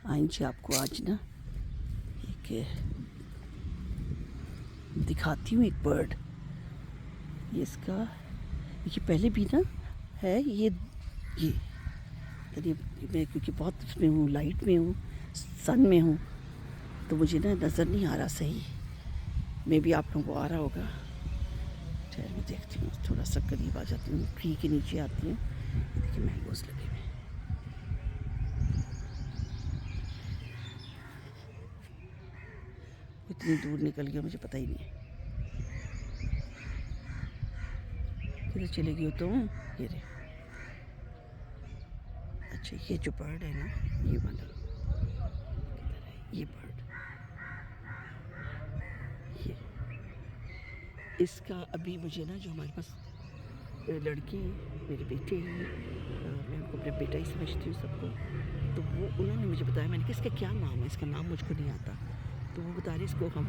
آئیں جی آپ کو آج نا ایک دکھاتی ہوں ایک برڈ. یہ اس کا یہ پہلے بھی نا ہے یہ میں کیونکہ بہت اس میں ہوں، لائٹ میں ہوں، سن میں ہوں، تو مجھے نا نظر نہیں آ رہا صحیح. میں بھی آپ لوگوں کو آ رہا ہوگا. ٹھہر میں دیکھتی ہوں، تھوڑا سا قریب آ جاتی ہوں، ٹری کے نیچے آتی ہوں. دیکھیے مینگوز لگے ہوئے. اتنی دور نکل گیا مجھے پتہ ہی نہیں ہے کدھر چلے گئی. تو یہ رہے. اچھا یہ جو برڈ ہے نا یہ والا کدھر ہے یہ برڈ. یہ اس کا ابھی مجھے نا جو ہمارے پاس لڑکے ہیں میرے بیٹے ہیں، میں ان کو اپنا بیٹا ہی سمجھتی ہوں سب کو. تو وہ انہوں نے مجھے بتایا، میں نے کہا اس کا کیا نام ہے، اس کا نام مجھ کو نہیں آتا. تو وہ بتا رہے اس کو ہم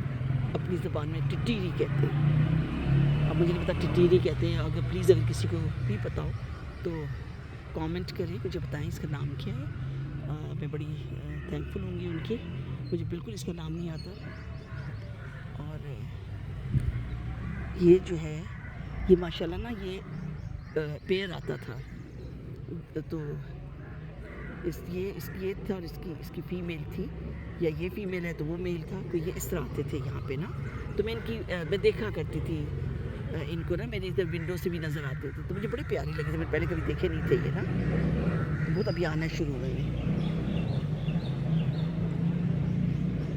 اپنی زبان میں ٹٹیری کہتے ہیں. اب مجھے نہیں پتا ٹٹیری کہتے ہیں. اگر پلیز اگر کسی کو بھی پتا ہو تو کامنٹ کریں، مجھے بتائیں اس کا نام کیا ہے. میں بڑی تھینکفل ہوں گی ان کی. مجھے بالکل اس کا نام نہیں آتا. اور یہ جو ہے یہ ماشاءاللہ نا یہ پیر آتا تھا. تو یہ تھا اور اس کی فیمیل تھی، یا یہ فیمیل ہے تو وہ میل تھا. تو یہ اس طرح آتے تھے یہاں پہ نا. تو میں دیکھا کرتی تھی ان کو نا، میری ادھر ونڈو سے بھی نظر آتے تھے. تو مجھے بڑے پیارے لگے تھے. میں پہلے کبھی دیکھے نہیں تھے یہ نا. بہت ابھی آنا شروع ہوئے ہیں.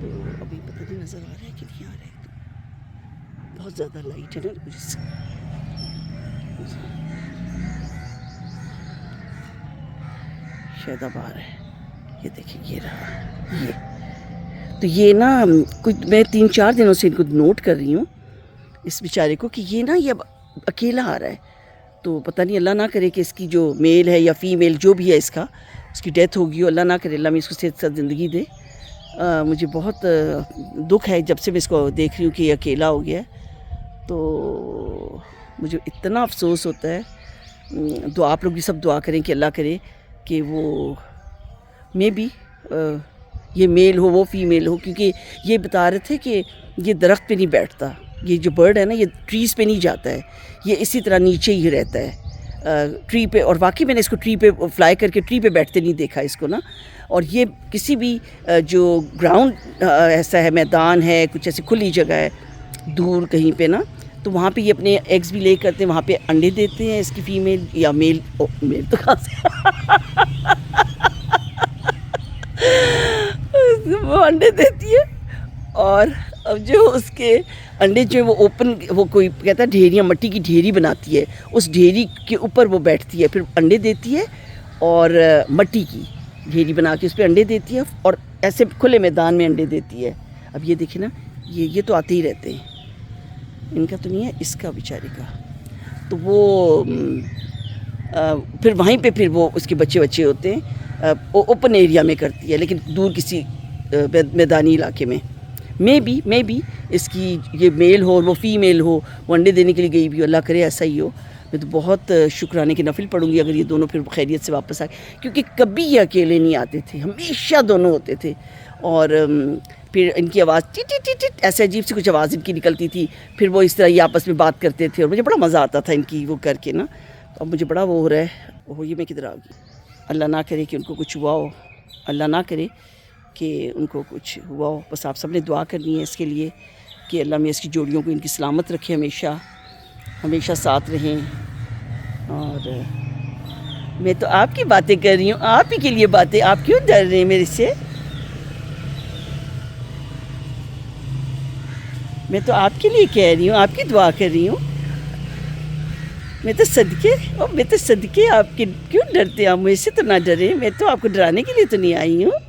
تو ابھی پتہ نہیں نظر آ رہا ہے کہ نہیں آ رہا ہے. بہت زیادہ لائٹ ہے نا مجھے سے. شاید اب آ رہا ہے. یہ دیکھیں یہ رہا. تو یہ نا کچھ میں 3-4 دنوں سے ان کو نوٹ کر رہی ہوں اس بیچارے کو کہ یہ نا یہ اب اکیلا آ رہا ہے. تو پتہ نہیں، اللہ نہ کرے کہ اس کی جو میل ہے یا فیمیل جو بھی ہے اس کی ڈیتھ ہوگی. اللہ نہ کرے، اللہ میں اس کو صحت ساتھ زندگی دے. مجھے بہت دکھ ہے جب سے میں اس کو دیکھ رہی ہوں کہ یہ اکیلا ہو گیا ہے. تو مجھے اتنا افسوس ہوتا ہے. تو آپ لوگ بھی سب دعا کریں کہ اللہ کرے کہ وہ میں بھی یہ میل ہو وہ فیمیل ہو. کیونکہ یہ بتا رہے تھے کہ یہ درخت پہ نہیں بیٹھتا. یہ جو برڈ ہے نا یہ ٹریز پہ نہیں جاتا ہے، یہ اسی طرح نیچے ہی رہتا ہے ٹری پہ. اور واقعی میں نے اس کو ٹری پہ فلائی کر کے ٹری پہ بیٹھتے نہیں دیکھا اس کو نا. اور یہ کسی بھی جو گراؤنڈ ایسا ہے، میدان ہے، کچھ ایسی کھلی جگہ ہے دور کہیں پہ نا، تو وہاں پہ یہ اپنے ایگز بھی لے کرتے ہیں، وہاں پہ انڈے دیتے ہیں اس کی فیمیل یا میل. میل تو کہاں سے وہ انڈے دیتی ہے. اور اب جو اس کے انڈے جو وہ اوپن، وہ کوئی کہتا ہے ڈھیریاں، مٹی کی ڈھیری بناتی ہے، اس ڈھیری کے اوپر وہ بیٹھتی ہے، پھر انڈے دیتی ہے. اور مٹی کی ڈھیری بنا کے اس پہ انڈے دیتی ہے، اور ایسے کھلے میدان میں انڈے دیتی ہے. اب یہ دیکھیں نا، یہ تو آتے ہی رہتے ہیں. ان کا تو نہیں ہے، اس کا بیچارے کا. تو وہ پھر وہیں پہ پھر وہ اس کے بچے ہوتے ہیں. اوپن ایریا میں کرتی ہے، لیکن دور کسی میدانی علاقے میں بھی اس کی یہ میل ہو اور وہ فیمیل ہو، وہ انڈے دینے کے لیے گئی بھی ہو. اللہ کرے ایسا ہی ہو. میں تو بہت شکرانے کی نفل پڑھوں گی اگر یہ دونوں پھر خیریت سے واپس آئے. کیونکہ کبھی یہ اکیلے نہیں آتے تھے، ہمیشہ دونوں ہوتے تھے. اور پھر ان کی آواز ٹٹ ٹٹ ٹٹ ایسے عجیب سی کچھ آواز ان کی نکلتی تھی. پھر وہ اس طرح یہ آپس میں بات کرتے تھے، اور مجھے بڑا مزہ آتا تھا ان کی وہ کر کے نا. اب مجھے بڑا وہ ہو رہا ہے، وہ یہ میں کدھر آ گئی. اللہ نہ کرے کہ ان کو کچھ ہوا ہو، اللہ نہ کرے کہ ان کو کچھ ہوا ہو. بس آپ سب نے دعا کرنی ہے اس کے لیے کہ اللہ میں اس کی جوڑیوں کو ان کی سلامت رکھے، ہمیشہ ساتھ رہیں. اور میں تو آپ کی باتیں کر رہی ہوں، آپ ہی کے لیے باتیں. آپ کیوں ڈر رہے ہیں میرے سے؟ میں تو آپ کے لیے کہہ رہی ہوں، آپ کی دعا کر رہی ہوں. میں تو صدقے آپ کے. کیوں ڈرتے ہیں آپ مجھ سے؟ تو نہ ڈریں، میں تو آپ کو ڈرانے کے لیے تو نہیں آئی ہوں.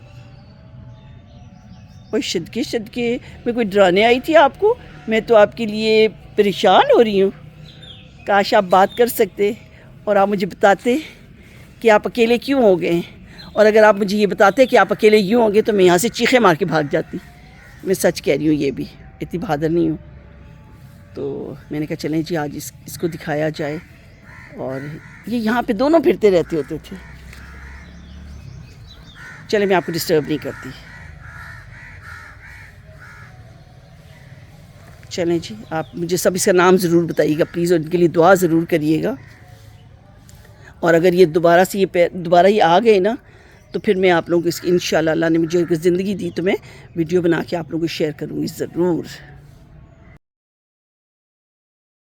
اور صدقے میں کوئی ڈرانے آئی تھی آپ کو؟ میں تو آپ کے لیے پریشان ہو رہی ہوں. کاش آپ بات کر سکتے اور آپ مجھے بتاتے کہ آپ اکیلے کیوں ہو گئے. اور اگر آپ مجھے یہ بتاتے کہ آپ اکیلے یوں ہو گئے تو میں یہاں سے چیخیں مار کے بھاگ جاتی. میں سچ کہہ رہی ہوں، یہ بھی اتنی بہادر نہیں ہوں. تو میں نے کہا چلیں جی آج اس کو دکھایا جائے. اور یہ یہاں پہ دونوں پھرتے رہتے ہوتے تھے. چلیں میں آپ کو ڈسٹرب نہیں کرتی. چلیں جی، آپ مجھے سب اس کا نام ضرور بتائیے گا پلیز، اور ان کے لیے دعا ضرور کریے گا. اور اگر یہ دوبارہ یہ آ گئے نا تو پھر میں آپ لوگوں کو اس کی انشاءاللہ اللہ نے مجھے اگر زندگی دی تو میں ویڈیو بنا کے آپ لوگوں کو شیئر کروں گی ضرور.